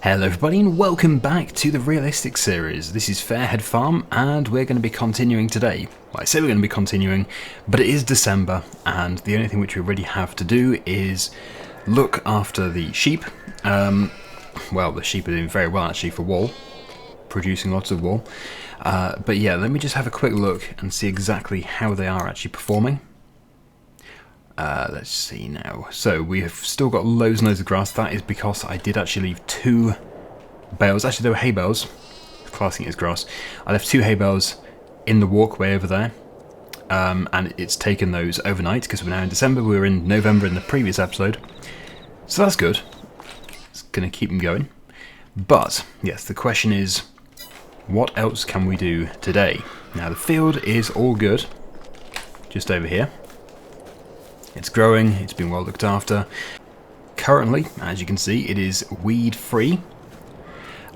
Hello everybody and welcome back to the Realistic series. This is Fairhead Farm and we're going to be continuing today. Well, I say we're going to be continuing, but it is December and the only thing which we really have to do is look after the sheep. Well, the sheep are doing very well actually for wool, producing lots of wool. But yeah, let me just have a quick look and see exactly how they are actually performing. Let's see now. So we have still got loads and loads of grass. That is because I did actually leave 2 bales. Actually, they were hay bales. Classing it as grass. I left 2 hay bales in the walkway over there. And it's taken those overnight because we're now in December. We were in November in the previous episode. So that's good. It's going to keep them going. But, yes, the question is, what else can we do today? Now, the field is all good. Just over here. It's growing, it's been well looked after. Currently, as you can see, it is weed free.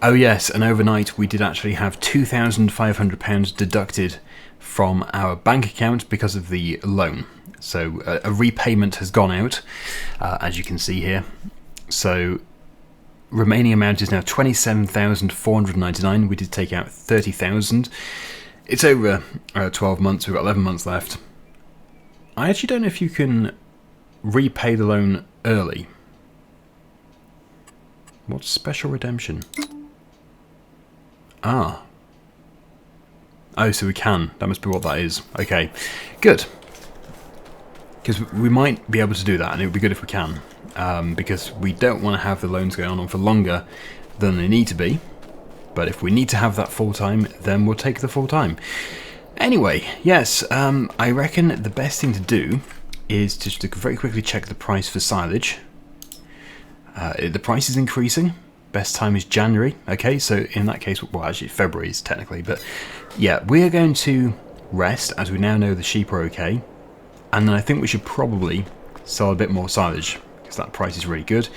Oh yes, and overnight we did actually have £2,500 deducted from our bank account because of the loan. So a repayment has gone out, as you can see here. So remaining amount is now £27,499. We did take out £30,000. It's over 12 months, we've got 11 months left. I actually don't know if you can repay the loan early. What's special redemption? Ah. Oh, so we can. That must be what that is. Okay, good. Because we might be able to do that, and it would be good if we can. Because we don't want to have the loans going on for longer than they need to be. But if we need to have that full time, then we'll take the full time. Anyway, yes, I reckon the best thing to do is just to very quickly check the price for silage. The price is increasing. Best time is January. Okay, so in that case, well, actually February is technically, but yeah, we are going to rest as we now know the sheep are okay. And then I think we should probably sell a bit more silage because that price is really good.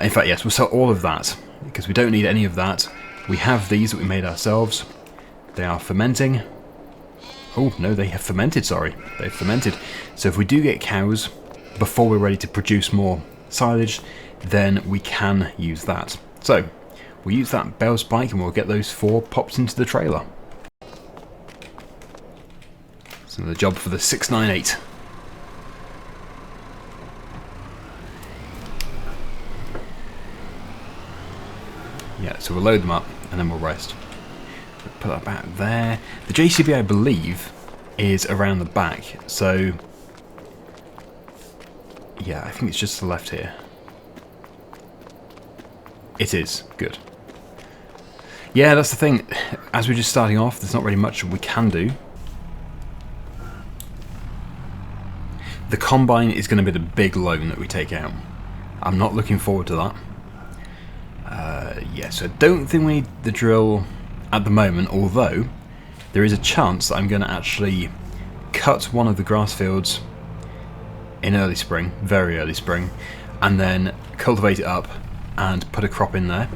In fact, yes, we'll sell all of that because we don't need any of that. We have these that we made ourselves. They are fermenting. Oh, no, they have fermented, sorry. They've fermented. So if we do get cows before we're ready to produce more silage, then we can use that. So we'll use that bale spike and we'll get those 4 popped into the trailer. So the job for the 698. Yeah, so we'll load them up and then we'll rest. Put that back there. The JCB, I believe, is around the back. So, yeah, I think it's just to the left here. It is. Good. Yeah, that's the thing. As we're just starting off, there's not really much we can do. The combine is going to be the big loan that we take out. I'm not looking forward to that. Yes, I don't think we need the drill at the moment, although there is a chance that I'm going to actually cut one of the grass fields in early spring, very early spring, and then cultivate it up and put a crop in there.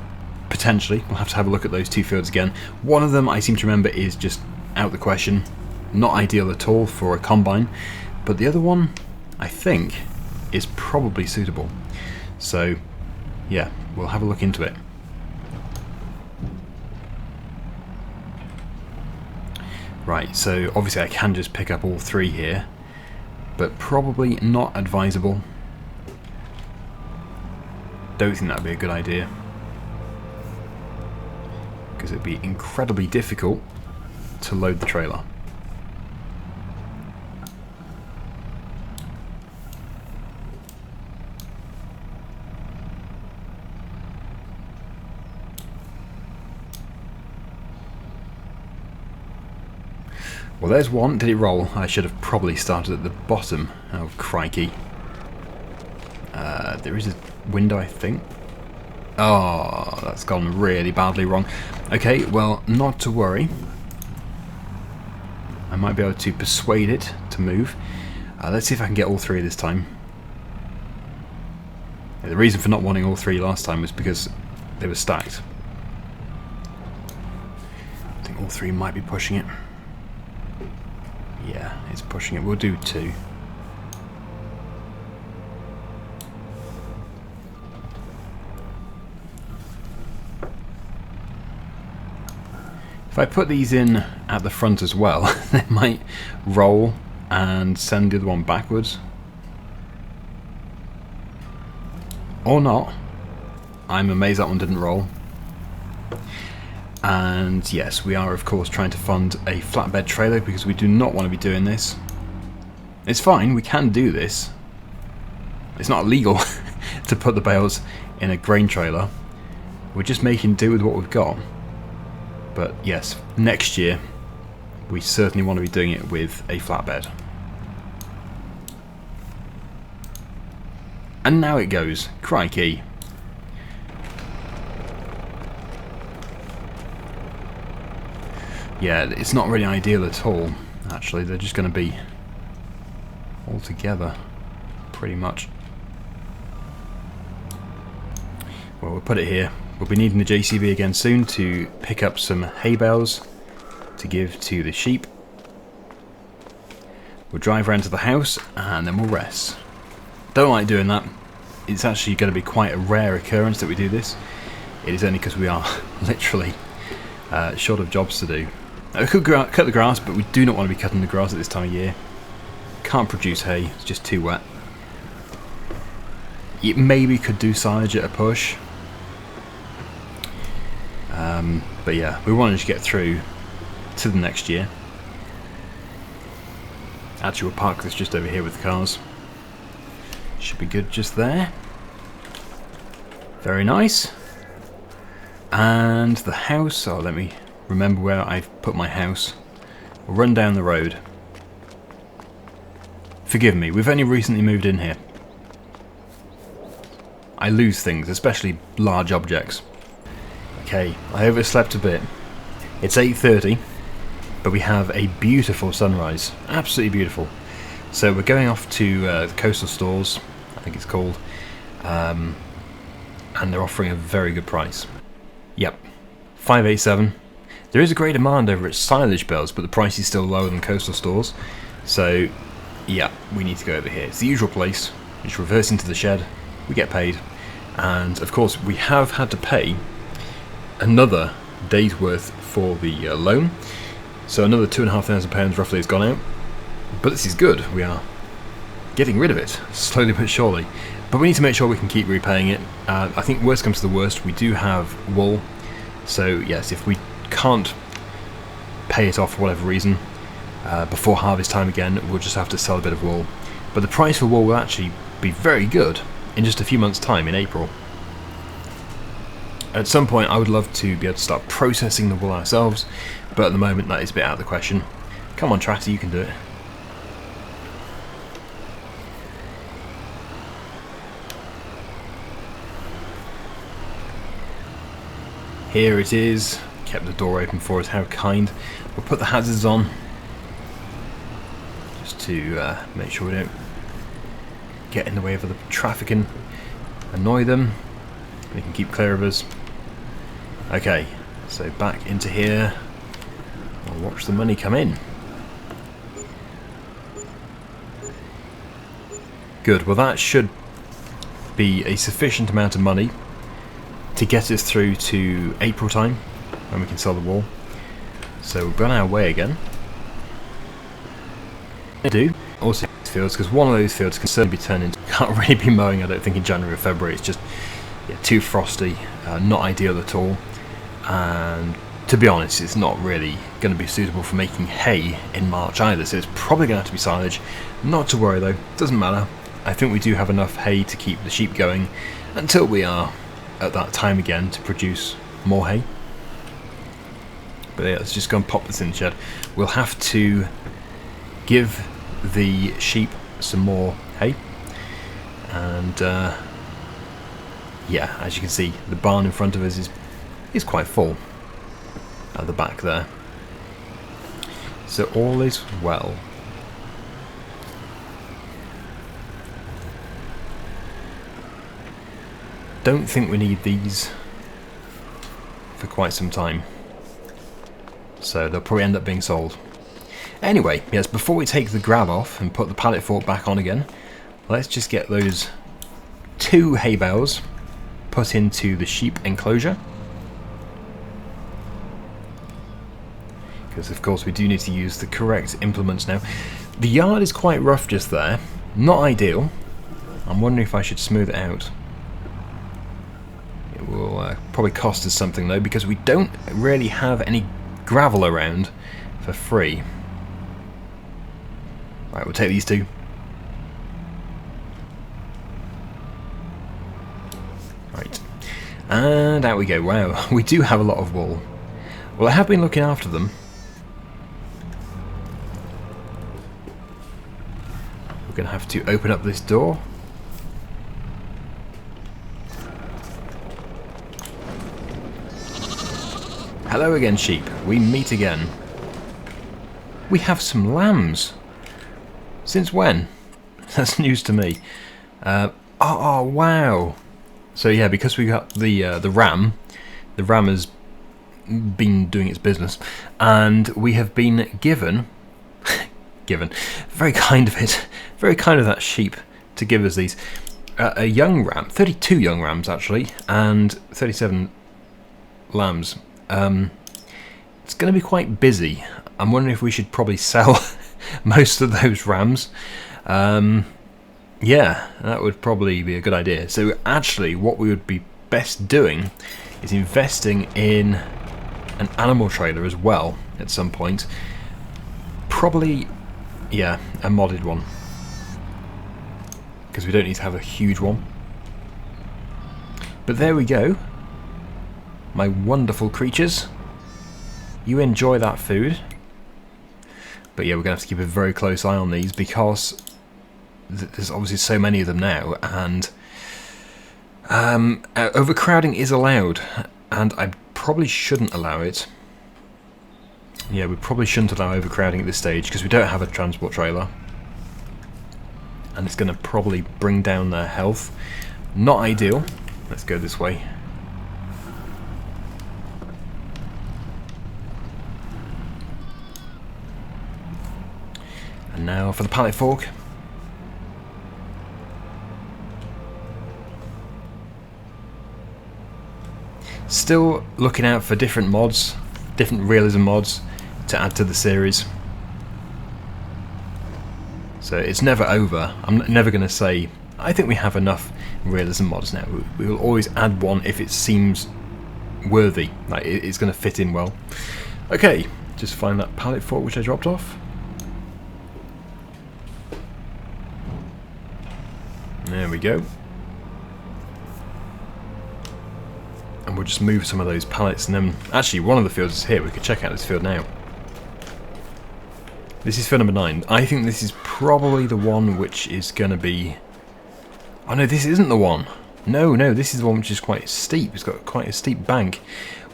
Potentially, we'll have to have a look at those 2 fields again. One of them, I seem to remember, is just out the question, not ideal at all for a combine, but the other one, I think, is probably suitable. So, yeah, we'll have a look into it. Right, so obviously I can just pick up all 3 here, but probably not advisable. Don't think that would be a good idea, because it would be incredibly difficult to load the trailer. Well, there's one. Did it roll? I should have probably started at the bottom. Oh, crikey. There is a window, I think. Oh, that's gone really badly wrong. Okay, well, not to worry. I might be able to persuade it to move. Let's see if I can get all 3 this time. Yeah, the reason for not wanting all 3 last time was because they were stacked. I think all 3 might be pushing it. Yeah, it's pushing it. We'll do 2. If I put these in at the front as well, they might roll and send the other one backwards. Or not. I'm amazed that one didn't roll. And yes, we are of course trying to fund a flatbed trailer because we do not want to be doing this. It's fine, we can do this. It's not illegal to put the bales in a grain trailer. We're just making do with what we've got. But yes, next year we certainly want to be doing it with a flatbed. And now it goes. Crikey. Yeah, it's not really ideal at all, actually. They're just going to be all together, pretty much. Well, we'll put it here. We'll be needing the JCB again soon to pick up some hay bales to give to the sheep. We'll drive around to the house and then we'll rest. Don't like doing that. It's actually going to be quite a rare occurrence that we do this. It is only because we are literally short of jobs to do. We could cut the grass, but we do not want to be cutting the grass at this time of year. Can't produce hay, it's just too wet. It maybe could do silage at a push. But yeah, we want to just get through to the next year. Actually, we'll park this just over here with the cars. Should be good just there. Very nice. And the house, oh, let me remember where I've put my house. We'll run down the road. Forgive me, we've only recently moved in here. I lose things, especially large objects. Okay, I overslept a bit. It's 8:30, but we have a beautiful sunrise. Absolutely beautiful. So we're going off to the coastal stores, I think it's called, and they're offering a very good price. Yep, 587. There is a great demand over at silage bales, but the price is still lower than coastal stores. So yeah, we need to go over here. It's the usual place. We just reverse into the shed, we get paid, and of course we have had to pay another day's worth for the loan. So another £2,500 roughly has gone out. But this is good. We are getting rid of it, slowly but surely. But we need to make sure we can keep repaying it. I think worst comes to the worst, we do have wool. So yes, if we can't pay it off for whatever reason before harvest time again, we'll just have to sell a bit of wool. But the price for wool will actually be very good in just a few months' time, in April. At some point I would love to be able to start processing the wool ourselves, but at the moment that is a bit out of the question. Come on tractor, you can do it. Here it is. Kept the door open for us, how kind. We'll put the hazards on just to make sure we don't get in the way of the traffic and annoy them. They can keep clear of us. Okay, so back into here. We'll watch the money come in. Good, well that should be a sufficient amount of money to get us through to April time, when we can sell the wool. So we've gone our way again. I do also fields, because one of those fields can certainly be turned into, can't really be mowing I don't think in January or February. It's just too frosty, not ideal at all, and to be honest it's not really going to be suitable for making hay in March either, so it's probably going to have to be silage. Not to worry though, doesn't matter. I think we do have enough hay to keep the sheep going until we are at that time again to produce more hay. But yeah, let's just go and pop this in the shed. We'll have to give the sheep some more hay, and yeah, as you can see, the barn in front of us is quite full at the back there. So all is well. Don't think we need these for quite some time, so they'll probably end up being sold. Anyway, yes, before we take the grab off and put the pallet fork back on again, let's just get those 2 hay bales put into the sheep enclosure. because of course we do need to use the correct implements now. The yard is quite rough just there, not ideal. I'm wondering if I should smooth it out. It will probably cost us something though, because we don't really have any gravel around for free. Right, we'll take these two. Right, and out we go. Wow, we do have a lot of wool. Well, I have been looking after them. We're going to have to open up this door. Hello again, sheep. We meet again. We have some lambs. Since when? That's news to me. Oh, wow. So yeah, because we got the ram has been doing its business, and we have been given, very kind of it, very kind of that sheep to give us these. A young ram, 32 young rams actually, and 37 lambs. It's going to be quite busy. I'm wondering if we should probably sell most of those rams. Yeah, that would probably be a good idea. So actually what we would be best doing is investing in an animal trailer as well at some point. Probably, yeah, a modded one, because we don't need to have a huge one. But there we go. My wonderful creatures. You enjoy that food. But yeah, we're going to have to keep a very close eye on these, because there's obviously so many of them now, and overcrowding is allowed, and I probably shouldn't allow it. Yeah, we probably shouldn't allow overcrowding at this stage, because we don't have a transport trailer, and it's going to probably bring down their health. Not ideal. Let's go this way. And now for the pallet fork. Still looking out for different mods, different realism mods to add to the series. So it's never over. I'm never going to say, I think we have enough realism mods now. We will always add one if it seems worthy, like it's going to fit in well. Okay, just find that pallet fork which I dropped off. There we go. And we'll just move some of those pallets, and then actually one of the fields is here. We could check out this field now. This is field number 9. I think this is probably the one which is going to be... Oh no, this isn't the one. No, this is the one which is quite steep. It's got quite a steep bank.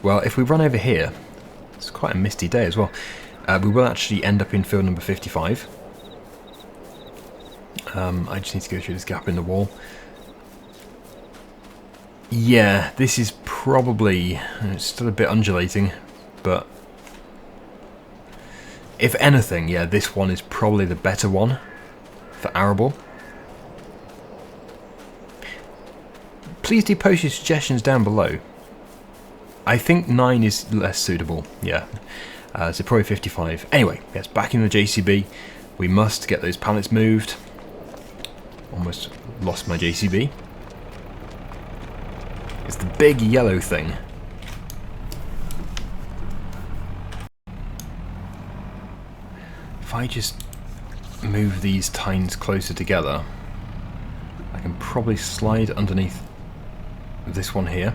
Well, if we run over here, it's quite a misty day as well. We will actually end up in field number 55. I just need to go through this gap in the wall. Yeah, this is probably... It's still a bit undulating, but... If anything, yeah, this one is probably the better one for arable. Please do post your suggestions down below. I think 9 is less suitable, yeah. So probably 55. Anyway, yes, back in the JCB. We must get those pallets moved. Almost lost my JCB. It's the big yellow thing. If I just move these tines closer together, I can probably slide underneath this one here.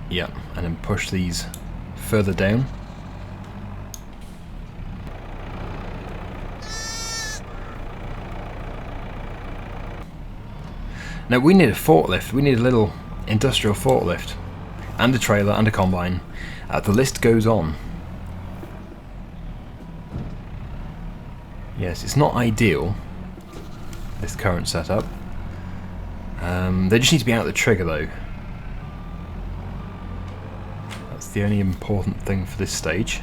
Yeah, and then push these further down. Now we need a forklift. We need a little industrial forklift, and a trailer and a combine. The list goes on. Yes, it's not ideal, this current setup. They just need to be out of the trigger though. That's the only important thing for this stage.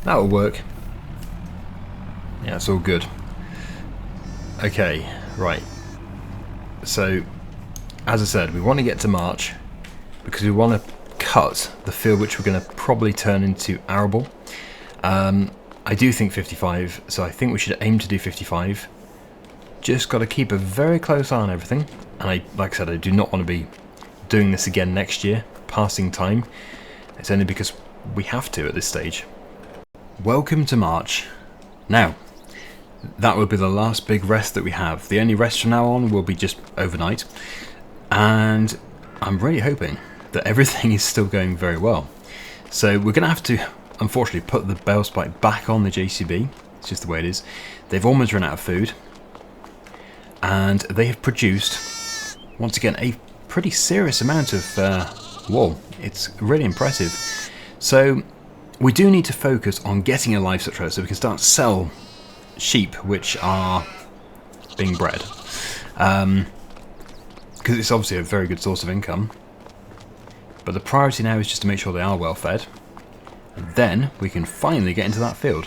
That'll work. Yeah, it's all good. Okay, right. So, as I said, we want to get to March because we want to cut the field which we're going to probably turn into arable. I do think 55, so I think we should aim to do 55. Just got to keep a very close eye on everything. And like I said, I do not want to be doing this again next year, passing time. It's only because we have to at this stage. Welcome to March. Now, that will be the last big rest that we have. The only rest from now on will be just overnight. And I'm really hoping that everything is still going very well. So we're going to have to, unfortunately, put the bale spike back on the JCB. It's just the way it is. They've almost run out of food. And they have produced, once again, a pretty serious amount of wool. It's really impressive. So we do need to focus on getting a livestock trailer so we can start to sell sheep which are being bred. Because it's obviously a very good source of income. But the priority now is just to make sure they are well fed. And then we can finally get into that field.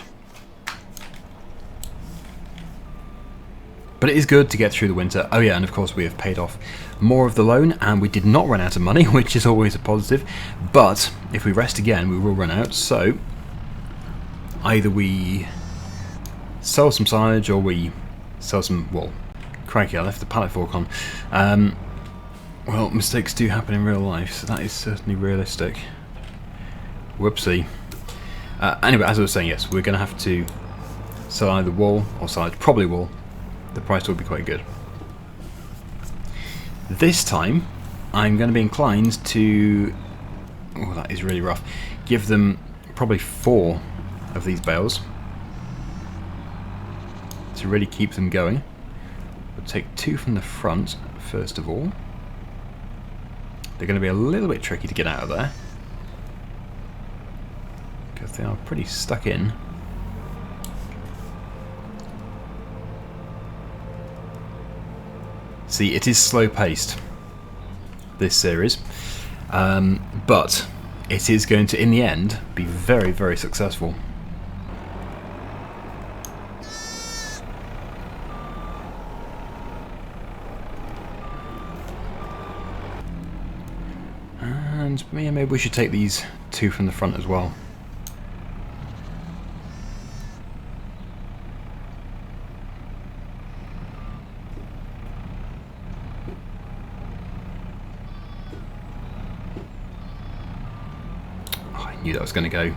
But it is good to get through the winter. Oh yeah, and of course we have paid off more of the loan and we did not run out of money, which is always a positive. But if we rest again, we will run out. So either we sell some silage or we sell some wool. Crikey, I left the pallet fork on. Well, mistakes do happen in real life, so that is certainly realistic. Whoopsie. Anyway, as I was saying, yes, we're going to have to sell either wool or silage, probably wool. The price will be quite good. This time, I'm going to be inclined to, oh that is really rough, give them probably 4 of these bales to really keep them going. We'll take 2 from the front first of all. They're going to be a little bit tricky to get out of there because they are pretty stuck in. See, it is slow-paced, this series, but it is going to, in the end, be very, very successful. And yeah, maybe we should take these 2 from the front as well. I knew that was going to go.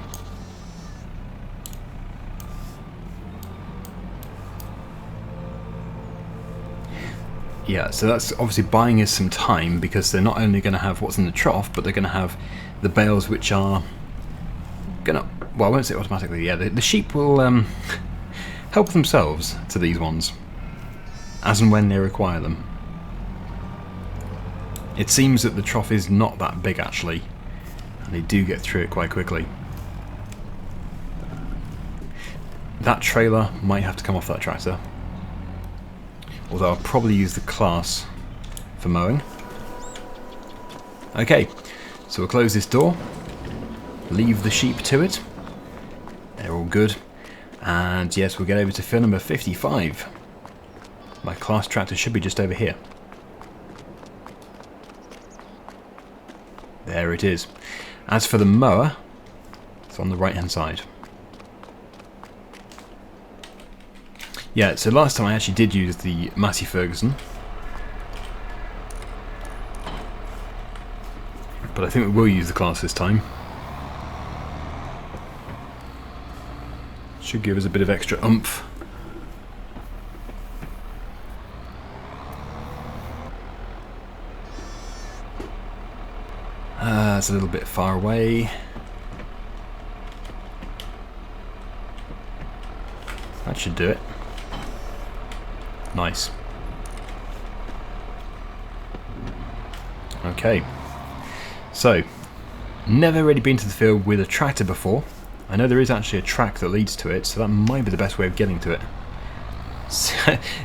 Yeah, so that's obviously buying us some time because they're not only going to have what's in the trough, but they're going to have the bales which are going to, well, I won't say automatically, yeah, the sheep will help themselves to these ones as and when they require them. It seems that the trough is not that big actually. They do get through it quite quickly. That trailer might have to come off that tractor. Although I'll probably use the class for mowing. Okay, so we'll close this door. Leave the sheep to it. They're all good. And yes, we'll get over to field number 55. My class tractor should be just over here. There it is. As for the mower, it's on the right hand side. Yeah, so last time I actually did use the Massey Ferguson. But I think we will use the class this time. Should give us a bit of extra oomph. It's a little bit far away. That should do it. Nice. Okay. So, never really been to the field with a tractor before. I know there is actually a track that leads to it, so that might be the best way of getting to it.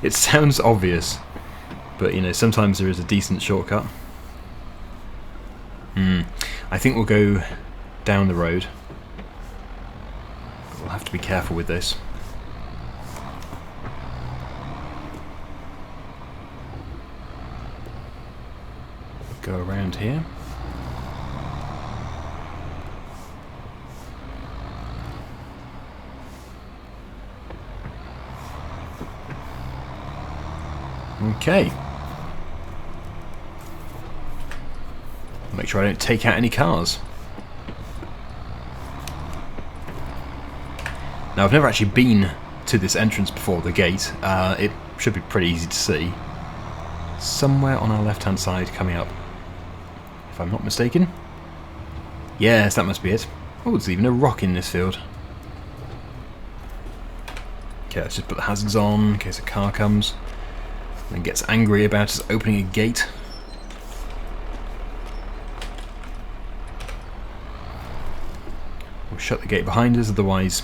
It sounds obvious, but you know, sometimes there is a decent shortcut. I think we'll go down the road. We'll to be careful with this. Go around here. Okay. Make sure I don't take out any cars. Now, I've never actually been to this entrance before, the gate. It should be pretty easy to see. Somewhere on our left-hand side coming up. If I'm not mistaken. Yes, that must be it. Oh, there's even a rock in this field. Okay, let's just put the hazards on in case a car comes and gets angry about us opening a gate. We'll shut the gate behind us, otherwise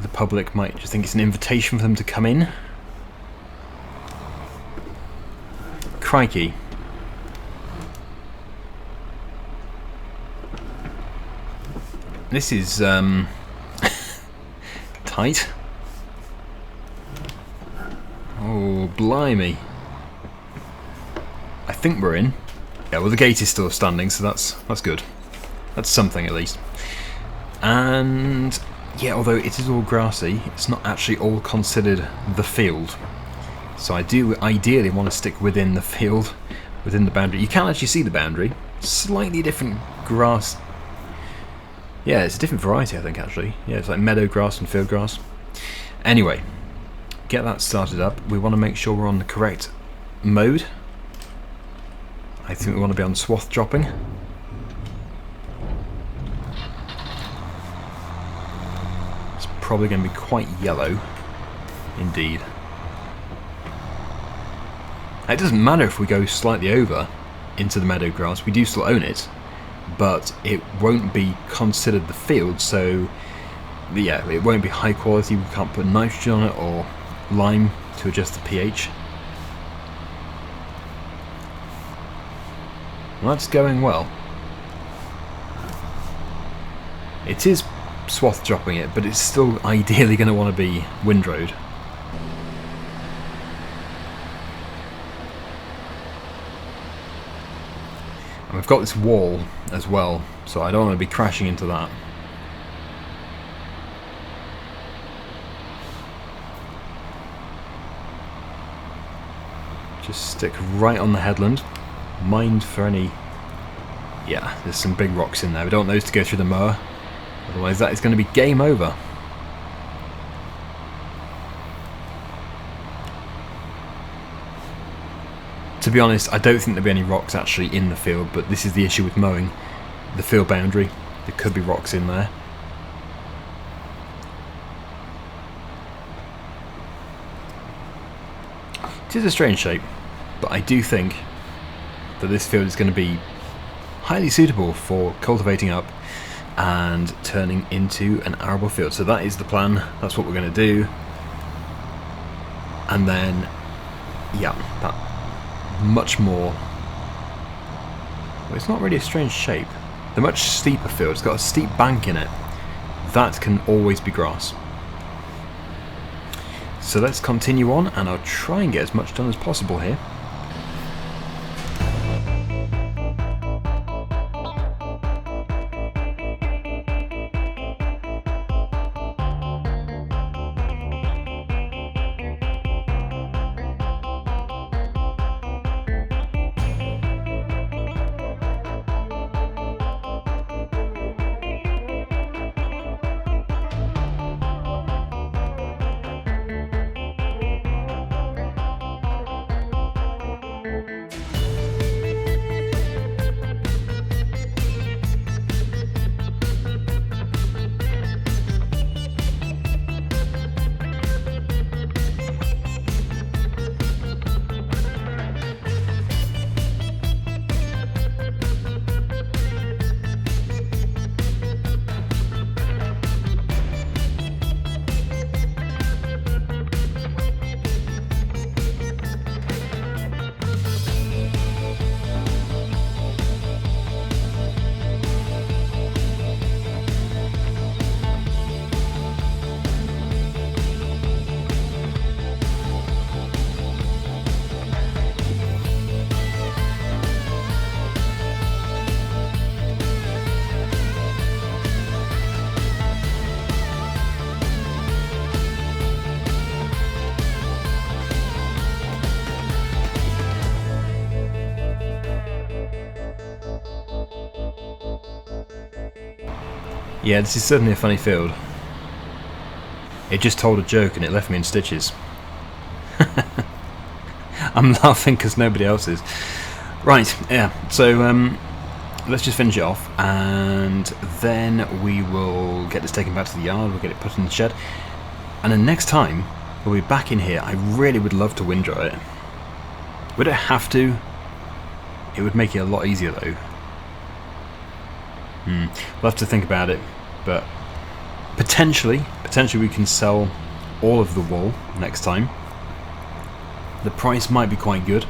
the public might just think it's an invitation for them to come in. Crikey. This is tight. Oh, blimey. I think we're in. Yeah, well, the gate is still standing, so that's good. That's something, at least. And yeah, although it is all grassy, it's not actually all considered the field. So I do ideally want to stick within the field, within the boundary. You can actually see the boundary. Slightly different grass. Yeah, it's a different variety, I think, actually. Yeah, it's like meadow grass and field grass. Anyway, get that started up. We want to make sure we're on the correct mode. I think we want to be on swath dropping. It's probably going to be quite yellow, indeed. It doesn't matter if we go slightly over into the meadow grass, we do still own it, but it won't be considered the field, so yeah, it won't be high quality. We can't put nitrogen on it or lime to adjust the pH. Well, that's going well. It is swath dropping it, but it's still ideally going to want to be windrowed. And we've got this wall as well, so I don't want to be crashing into that. Just stick right on the headland. Mind for any... Yeah, there's some big rocks in there. We don't want those to go through the mower, otherwise that is going to be game over. To be honest, I don't think there'll be any rocks actually in the field, but this is the issue with mowing the field boundary. There could be rocks in there. It is a strange shape, but I do think that this field is going to be highly suitable for cultivating up and turning into an arable field. So that is the plan. That's what we're going to do. And then, yeah, that much more... Well, it's not really a strange shape. The much steeper field, it's got a steep bank in it. That can always be grass. So let's continue on, and I'll try and get as much done as possible here. Yeah, this is certainly a funny field. It just told a joke and it left me in stitches. I'm laughing because nobody else is. Right, yeah, so let's just finish it off and then we will get this taken back to the yard, we'll get it put in the shed. And then next time, we'll be back in here. I really would love to windrow it. Would it have to? It would make it a lot easier though. We'll have to think about it, but potentially we can sell all of the wool next time. The price might be quite good.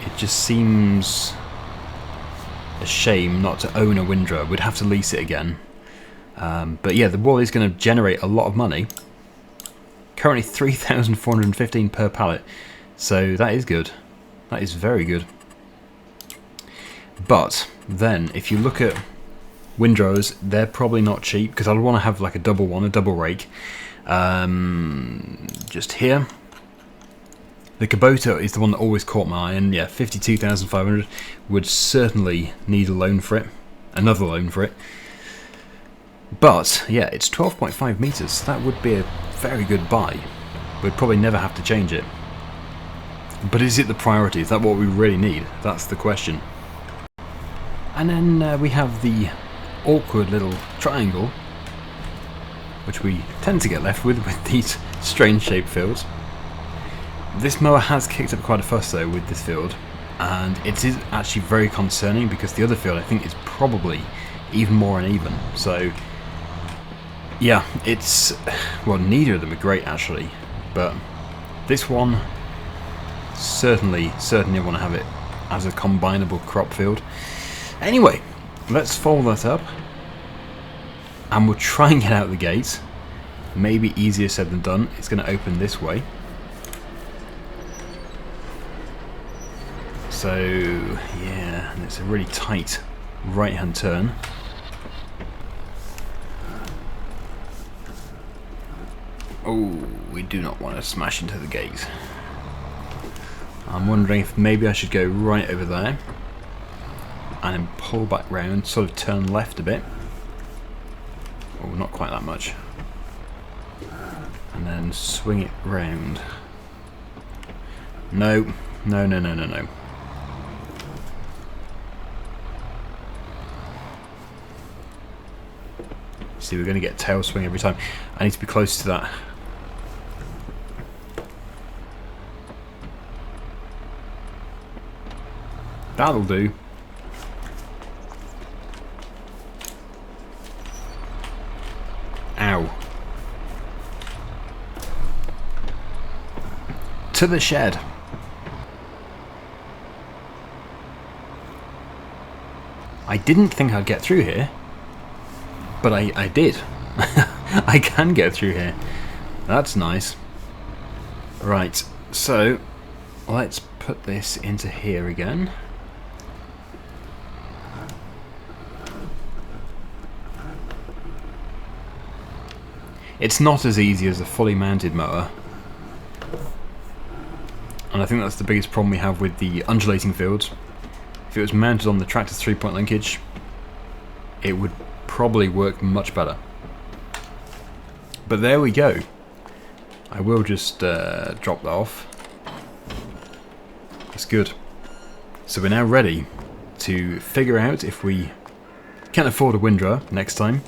It just seems a shame not to own a windrow. We'd have to lease it again. But yeah, the wool is going to generate a lot of money. Currently 3,415 per pallet. So that is good. That is very good. But then, if you look at windrows, they're probably not cheap because I'd want to have like a double one, a double rake. Just here. The Kubota is the one that always caught my eye, and yeah, 52,500 would certainly need a loan for it. Another loan for it. But yeah, it's 12.5 meters. That would be a very good buy. We'd probably never have to change it. But is it the priority? Is that what we really need? That's the question. And then we have the awkward little triangle, which we tend to get left with these strange shaped fields. This mower has kicked up quite a fuss though with this field, and it is actually very concerning because the other field I think is probably even more uneven. So yeah, it's, well, neither of them are great actually, but this one certainly want to have it as a combinable crop field. Anyway, let's fold that up and we'll try and get out the gate. Maybe easier said than done. It's going to open this way. So yeah, and it's a really tight right hand turn. Oh, we do not want to smash into the gate. I'm wondering if maybe I should go right over there and then pull back round, sort of turn left a bit. Oh, not quite that much. And then swing it round. No. See, we're going to get tail swing every time. I need to be close to that. That'll do. Ow. To the shed. I didn't think I'd get through here, but I did. I can get through here. That's nice. Right, so let's put this into here again. It's not as easy as a fully mounted mower, and I think that's the biggest problem we have with the undulating fields. If it was mounted on the tractor's 3-point linkage, it would probably work much better. But there we go. I will just drop that off. That's good. So we're now ready to figure out if we can afford a windrower next time,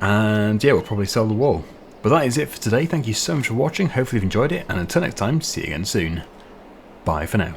and yeah, we'll probably sell the wool. But that is it for today. Thank you so much for watching. Hopefully you've enjoyed it, and until next time, see you again soon. Bye for now.